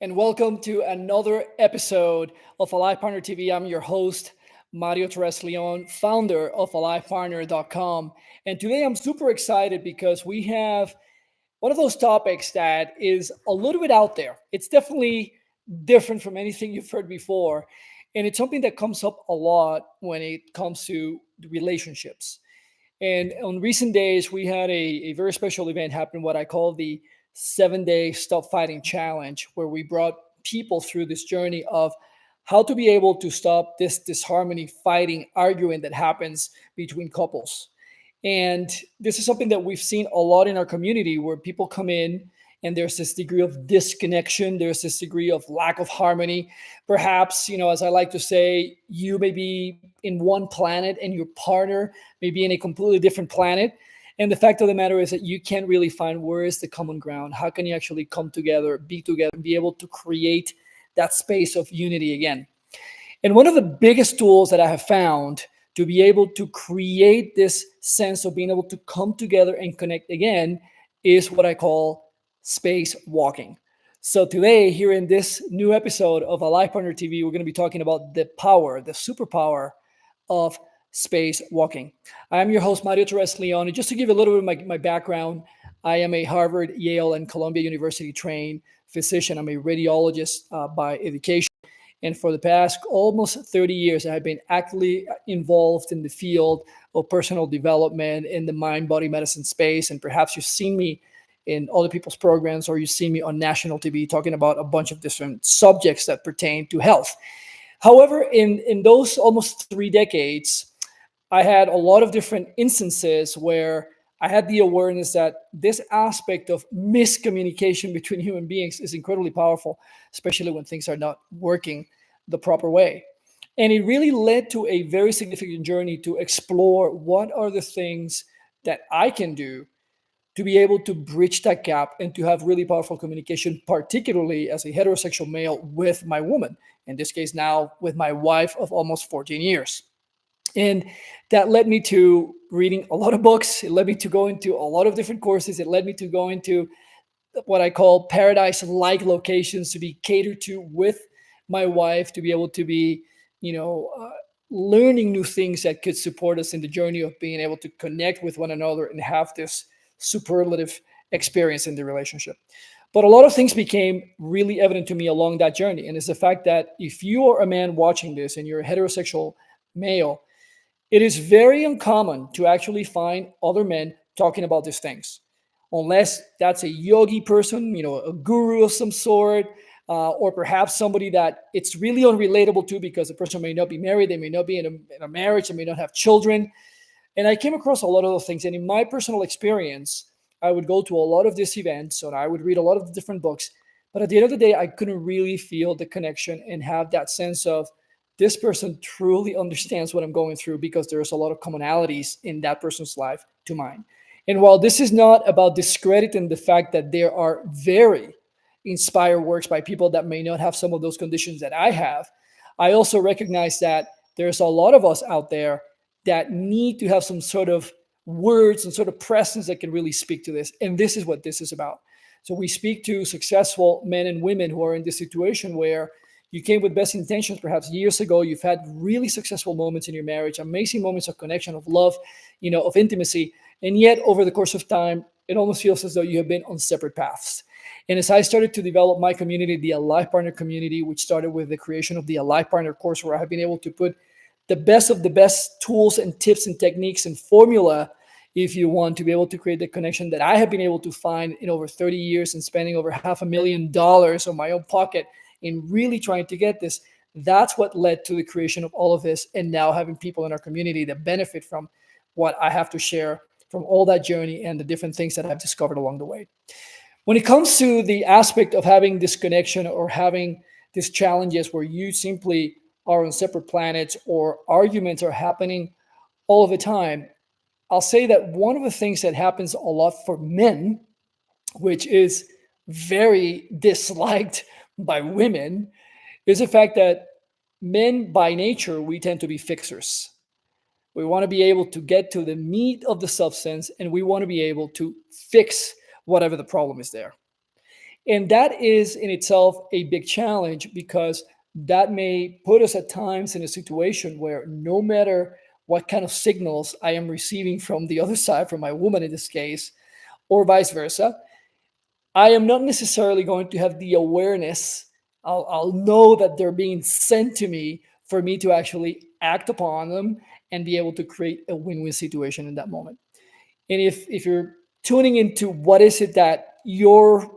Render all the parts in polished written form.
and welcome to another episode of Alive Partner TV. I'm your host, Mario Torres Leon, founder of AlivePartner.com. And today I'm super excited because we have one of those topics that is a little bit out there. It's definitely different from anything you've heard before. And it's something that comes up a lot when it comes to relationships. And on recent days, we had a very special event happen, what I call the 7-day Stop Fighting Challenge, where we brought people through this journey of how to be able to stop this disharmony, fighting, arguing that happens between couples. And this is something that we've seen a lot in our community where people come in and there's this degree of disconnection, there's this degree of lack of harmony. Perhaps, as I like to say, you may be in one planet and your partner may be in a completely different planet. And the fact of the matter is that you can't really find where is the common ground. How can you actually come together, and be able to create that space of unity again? And one of the biggest tools that I have found to be able to create this sense of being able to come together and connect again is what I call space walking. So today, here in this new episode of Alive Partner TV, we're going to be talking about the superpower of space walking. I am your host, Mario Torres Leon. And just to give you a little bit of my background, I am a Harvard, Yale, and Columbia University trained physician. I'm a radiologist by education. And for the past almost 30 years, I've been actively involved in the field of personal development in the mind-body medicine space. And perhaps you've seen me in other people's programs, or you've seen me on national TV talking about a bunch of different subjects that pertain to health. However, in those almost 3 decades, I had a lot of different instances where I had the awareness that this aspect of miscommunication between human beings is incredibly powerful, especially when things are not working the proper way. And it really led to a very significant journey to explore what are the things that I can do to be able to bridge that gap and to have really powerful communication, particularly as a heterosexual male with my woman, in this case now with my wife of almost 14 years. And that led me to reading a lot of books. It led me to go into a lot of different courses. It led me to go into what I call paradise-like locations to be catered to with my wife, to be able to be, learning new things that could support us in the journey of being able to connect with one another and have this superlative experience in the relationship. But a lot of things became really evident to me along that journey. And it's the fact that if you are a man watching this and you're a heterosexual male, it is very uncommon to actually find other men talking about these things, unless that's a yogi person, a guru of some sort, or perhaps somebody that it's really unrelatable to because the person may not be married, they may not be in a marriage, they may not have children. And I came across a lot of those things. And in my personal experience, I would go to a lot of these events and I would read a lot of the different books. But at the end of the day, I couldn't really feel the connection and have that sense of this person truly understands what I'm going through because there's a lot of commonalities in that person's life to mine. And while this is not about discrediting the fact that there are very inspired works by people that may not have some of those conditions that I have, I also recognize that there's a lot of us out there that need to have some sort of words and sort of presence that can really speak to this. And this is what this is about. So we speak to successful men and women who are in this situation where you came with best intentions perhaps years ago. You've had really successful moments in your marriage, amazing moments of connection, of love, of intimacy. And yet over the course of time, it almost feels as though you have been on separate paths. And as I started to develop my community, the Alive Partner community, which started with the creation of the Alive Partner course, where I have been able to put the best of the best tools and tips and techniques and formula, if you want, to be able to create the connection that I have been able to find in over 30 years and spending over $500,000 on my own pocket in really trying to get this. That's what led to the creation of all of this. And now having people in our community that benefit from what I have to share from all that journey and the different things that I've discovered along the way. When it comes to the aspect of having this connection or having these challenges where you simply are on separate planets or arguments are happening all of the time, I'll say that one of the things that happens a lot for men, which is very disliked by women, is the fact that men by nature, we tend to be fixers. We want to be able to get to the meat of the substance and we want to be able to fix whatever the problem is there. And that is in itself a big challenge because that may put us at times in a situation where no matter what kind of signals I am receiving from the other side, from my woman in this case, or vice versa, I am not necessarily going to have the awareness. I'll know that they're being sent to me for me to actually act upon them and be able to create a win-win situation in that moment. And if you're tuning into what is it that your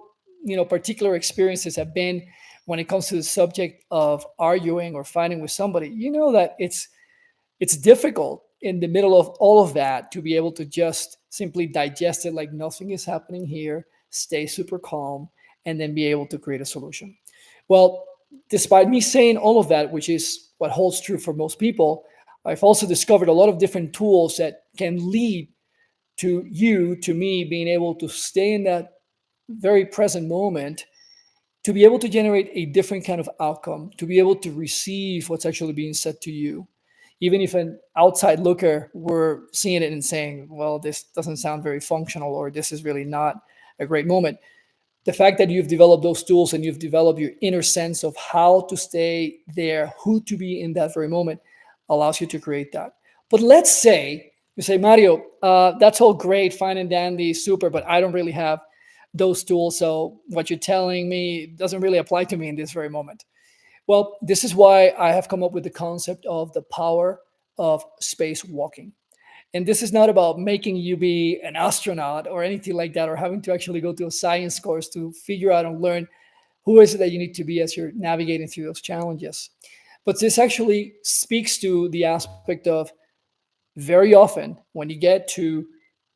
particular experiences have been when it comes to the subject of arguing or fighting with somebody, you know that it's difficult in the middle of all of that to be able to just simply digest it like nothing is happening here, stay super calm, and then be able to create a solution. Well, despite me saying all of that, which is what holds true for most people, I've also discovered a lot of different tools that can lead to you, to me, being able to stay in that very present moment, to be able to generate a different kind of outcome, to be able to receive what's actually being said to you. Even if an outside looker were seeing it and saying, well, this doesn't sound very functional, or this is really not a great moment. The fact that you've developed those tools and you've developed your inner sense of how to stay there, who to be in that very moment, allows you to create that. But let's say you say, Mario, that's all great, fine and dandy, super, but I don't really have those tools. So what you're telling me doesn't really apply to me in this very moment. Well, this is why I have come up with the concept of the power of spacewalking. And this is not about making you be an astronaut or anything like that, or having to actually go to a science course to figure out and learn who is it that you need to be as you're navigating through those challenges. But this actually speaks to the aspect of very often when you get to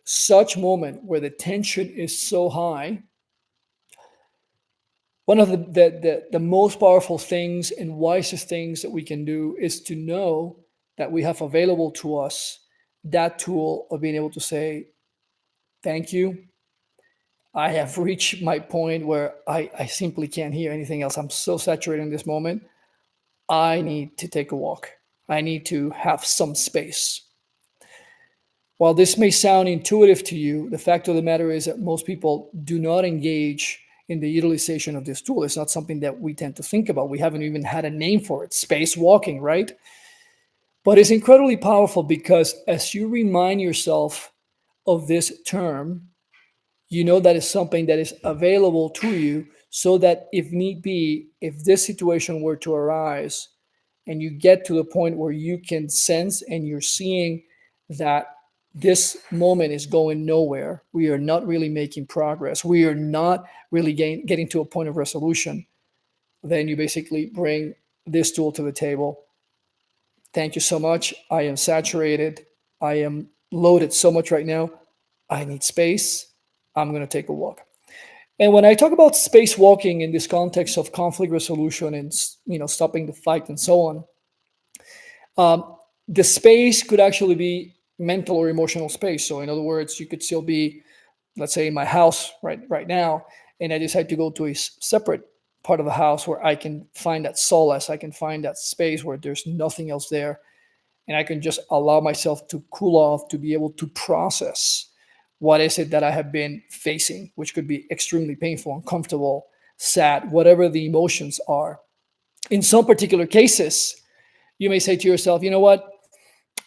such moment where the tension is so high, one of the most powerful things and wisest things that we can do is to know that we have available to us that tool of being able to say, thank you. I have reached my point where I simply can't hear anything else. I'm so saturated in this moment. I need to take a walk. I need to have some space. While this may sound intuitive to you, the fact of the matter is that most people do not engage in the utilization of this tool. It's not something that we tend to think about. We haven't even had a name for it, spacewalking, right? But it's incredibly powerful because as you remind yourself of this term, you know that is something that is available to you so that if need be, if this situation were to arise and you get to the point where you can sense and you're seeing that this moment is going nowhere, we are not really making progress, we are not really getting to a point of resolution, then you basically bring this tool to the table. Thank you so much. I am saturated. I am loaded so much right now. I need space. I'm going to take a walk. And when I talk about spacewalking in this context of conflict resolution and stopping the fight and so on, the space could actually be mental or emotional space. So in other words, you could still be, let's say, in my house right now, and I decide to go to a separate part of the house where I can find that solace. I can find that space where there's nothing else there, and I can just allow myself to cool off, to be able to process what is it that I have been facing, which could be extremely painful, uncomfortable, sad, whatever the emotions are. In some particular cases, you may say to yourself, you know what?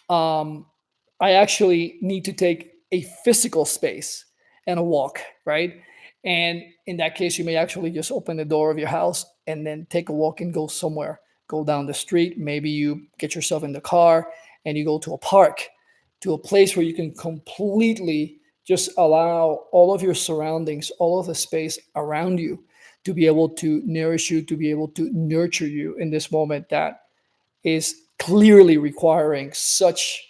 I actually need to take a physical space and a walk, right? And in that case, you may actually just open the door of your house and then take a walk and go somewhere. Go down the street. Maybe you get yourself in the car and you go to a park, to a place where you can completely just allow all of your surroundings, all of the space around you to be able to nourish you, to be able to nurture you in this moment that is clearly requiring such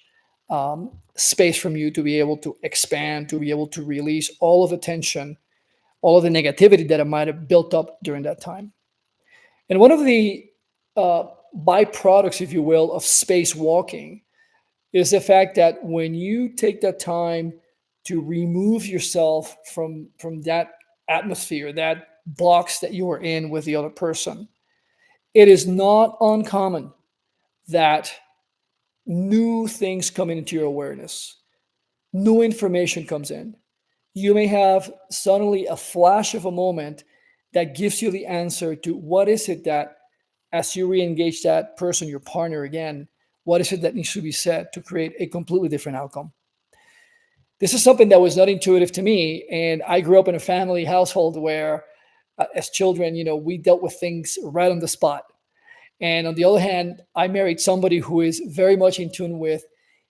space from you to be able to expand, to be able to release all of the tension, all of the negativity that it might have built up during that time. And one of the byproducts, if you will, of spacewalking is the fact that when you take that time to remove yourself from that atmosphere, that box that you are in with the other person, it is not uncommon that new things come into your awareness, new information comes in. You may have suddenly a flash of a moment that gives you the answer to what is it that, as you re-engage that person, your partner again, what is it that needs to be said to create a completely different outcome. This is something that was not intuitive to me, and I grew up in a family household where, as children, we dealt with things right on the spot. And on the other hand, I married somebody who is very much in tune with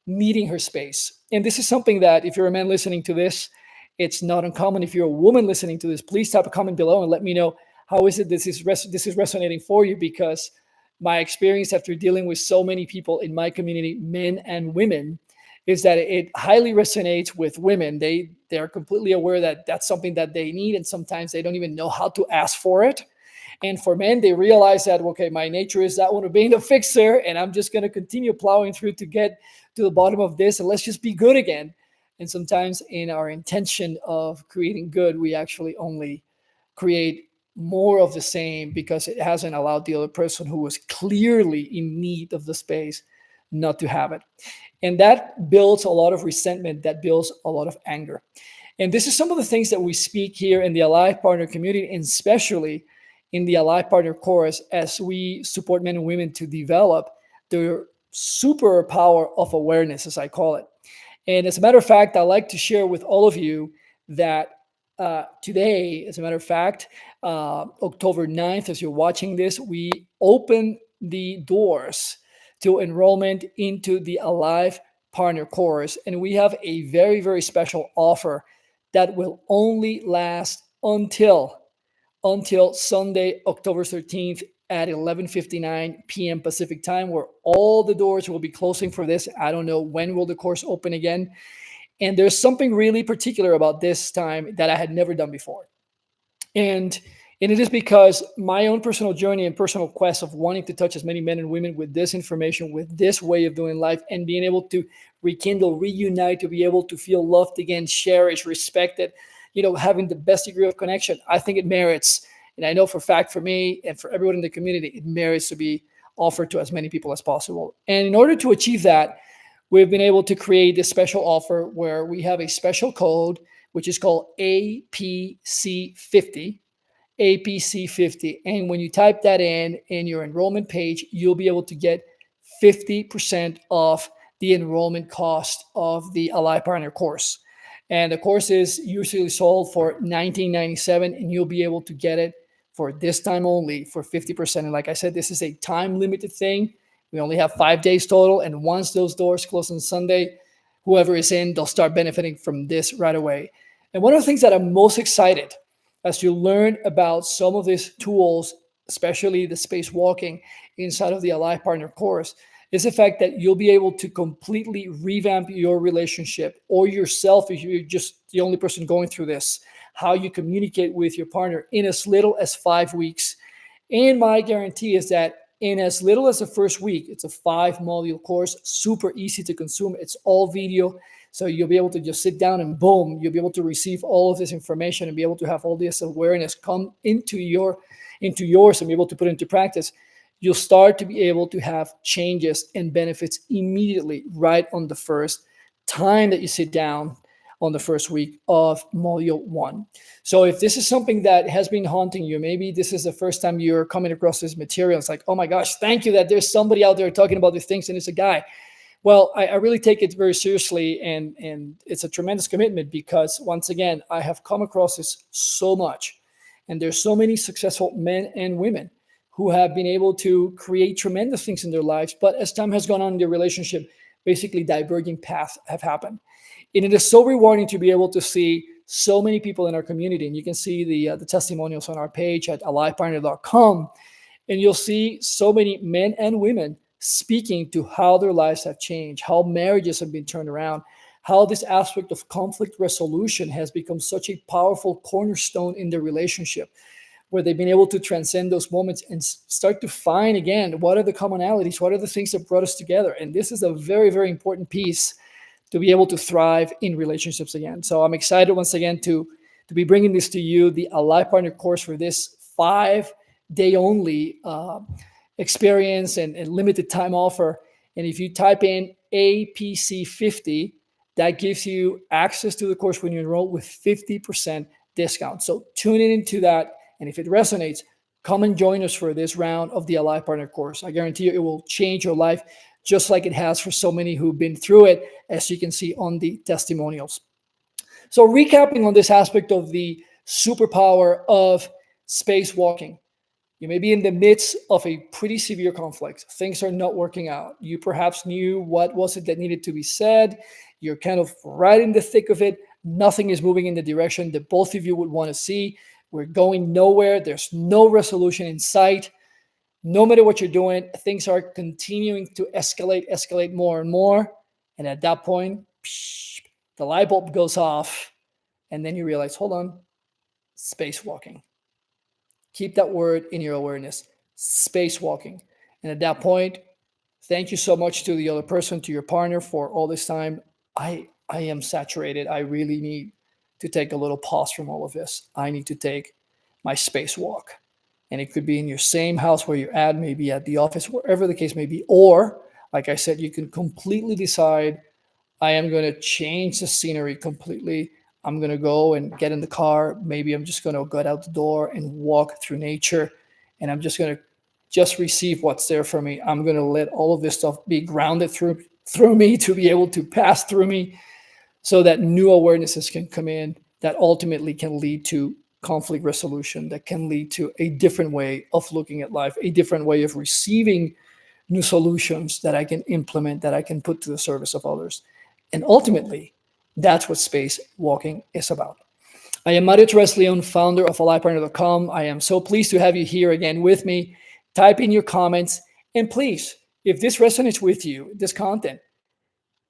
needing her space. And this is something that, if you're a man listening to this, it's not uncommon. If you're a woman listening to this, please type a comment below and let me know how is it this is resonating for you, because my experience after dealing with so many people in my community, men and women, is that it highly resonates with women. They're completely aware that that's something that they need, and sometimes they don't even know how to ask for it. And for men, they realize that, okay, my nature is that one of being a fixer, and I'm just going to continue plowing through to get to the bottom of this, and let's just be good again. And sometimes in our intention of creating good, we actually only create more of the same, because it hasn't allowed the other person who was clearly in need of the space not to have it. And that builds a lot of resentment, that builds a lot of anger. And this is some of the things that we speak here in the Alive Partner community, and especially in the Alive Partner course, as we support men and women to develop their superpower of awareness, as I call it. And as a matter of fact, I like to share with all of you that today, as a matter of fact, October 9th, as you're watching this, we open the doors to enrollment into the Alive Partner course. And we have a very, very special offer that will only last until Sunday, October 13th at 11:59 p.m. Pacific time, where all the doors will be closing for this. I don't know when will the course open again. And there's something really particular about this time that I had never done before. And it is because my own personal journey and personal quest of wanting to touch as many men and women with this information, with this way of doing life, and being able to rekindle, reunite, to be able to feel loved again, cherished, respected, having the best degree of connection. I think it merits, and I know for a fact for me and for everyone in the community, it merits to be offered to as many people as possible. And in order to achieve that, we've been able to create this special offer where we have a special code, which is called APC50. APC50. And when you type that in your enrollment page, you'll be able to get 50% off the enrollment cost of the Alive Partner course. And the course is usually sold for $19.97, and you'll be able to get it for this time only for 50%. And like I said, this is a time limited thing. We only have 5 days total. And once those doors close on Sunday, whoever is in, they'll start benefiting from this right away. And one of the things that I'm most excited as you learn about some of these tools, especially the spacewalking inside of the Alive Partner course, is the fact that you'll be able to completely revamp your relationship, or yourself if you're just the only person going through this, how you communicate with your partner in as little as 5 weeks. And my guarantee is that in as little as the first week, it's a 5-module course, super easy to consume. It's all video. So you'll be able to just sit down and boom, you'll be able to receive all of this information and be able to have all this awareness come into yours and be able to put it into practice. You'll start to be able to have changes and benefits immediately right on the first time that you sit down on the first week of module 1. So if this is something that has been haunting you, maybe this is the first time you're coming across this material, it's like, oh my gosh, thank you that there's somebody out there talking about these things and it's a guy. Well, I really take it very seriously, and it's a tremendous commitment, because once again, I have come across this so much, and there's so many successful men and women who have been able to create tremendous things in their lives, but as time has gone on in their relationship, basically diverging paths have happened. And it is so rewarding to be able to see so many people in our community, and you can see the testimonials on our page at alivepartner.com, and you'll see so many men and women speaking to how their lives have changed, how marriages have been turned around, how this aspect of conflict resolution has become such a powerful cornerstone in their relationship, where they've been able to transcend those moments and start to find again, what are the commonalities, what are the things that brought us together. And this is a very, very important piece to be able to thrive in relationships again. So I'm excited once again to be bringing this to you, the Alive Partner course, for this 5-day only experience and limited time offer. And if you type in APC50, that gives you access to the course when you enroll with 50% discount. So tune in into that And if it resonates, come and join us for this round of the Alive Partner course. I guarantee you it will change your life just like it has for so many who've been through it, as you can see on the testimonials. So recapping on this aspect of the superpower of spacewalking. You may be in the midst of a pretty severe conflict. Things are not working out. You perhaps knew what was it that needed to be said. You're kind of right in the thick of it. Nothing is moving in the direction that both of you would want to see. We're going nowhere. There's no resolution in sight. No matter what you're doing, things are continuing to escalate more and more. And at that point, the light bulb goes off. And then you realize, hold on, spacewalking. Keep that word in your awareness, spacewalking. And at that point, thank you so much to the other person, to your partner for all this time. I am saturated. I really need to take a little pause from all of this. I need to take my spacewalk. And it could be in your same house where you're at, maybe at the office, wherever the case may be. Or, like I said, you can completely decide, I am going to change the scenery completely. I'm going to go and get in the car. Maybe I'm just going to get out the door and walk through nature. And I'm just going to just receive what's there for me. I'm going to let all of this stuff be grounded through me to be able to pass through me, so that new awarenesses can come in that ultimately can lead to conflict resolution, that can lead to a different way of looking at life, a different way of receiving new solutions that I can implement, that I can put to the service of others. And ultimately, that's what spacewalking is about. I am Mario Torres Leon, founder of AlivePartner.com. I am so pleased to have you here again with me. Type in your comments. And please, if this resonates with you, this content,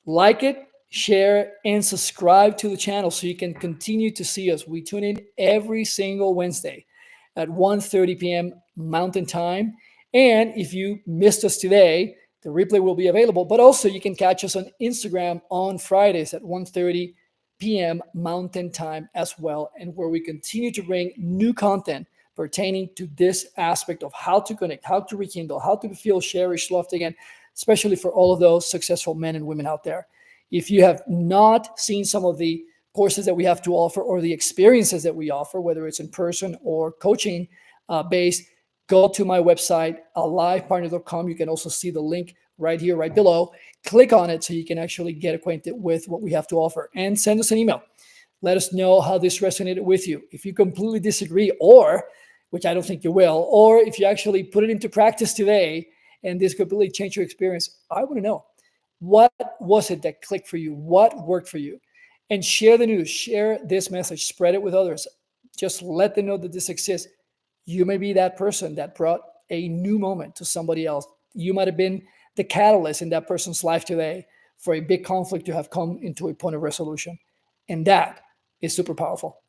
like it, share, and subscribe to the channel so you can continue to see us. We tune in every single Wednesday at 1:30 p.m. Mountain Time. And if you missed us today, the replay will be available, but also you can catch us on Instagram on Fridays at 1:30 p.m. Mountain Time as well, and where we continue to bring new content pertaining to this aspect of how to connect, how to rekindle, how to feel cherished, loved again, especially for all of those successful men and women out there. If you have not seen some of the courses that we have to offer or the experiences that we offer, whether it's in person or coaching based, go to my website, alivepartner.com. You can also see the link right here, right below. Click on it so you can actually get acquainted with what we have to offer, and send us an email. Let us know how this resonated with you. If you completely disagree, or, which I don't think you will, or if you actually put it into practice today and this completely changed your experience, I want to know, what was it that clicked for you? What worked for you? And share the news, share this message, spread it with others. Just let them know that this exists. You may be that person that brought a new moment to somebody else. You might have been the catalyst in that person's life today for a big conflict to have come into a point of resolution. And that is super powerful.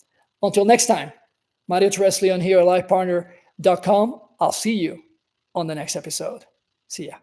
Until next time, Mario Torres Leon here at AlivePartner.com. I'll see you on the next episode. See ya.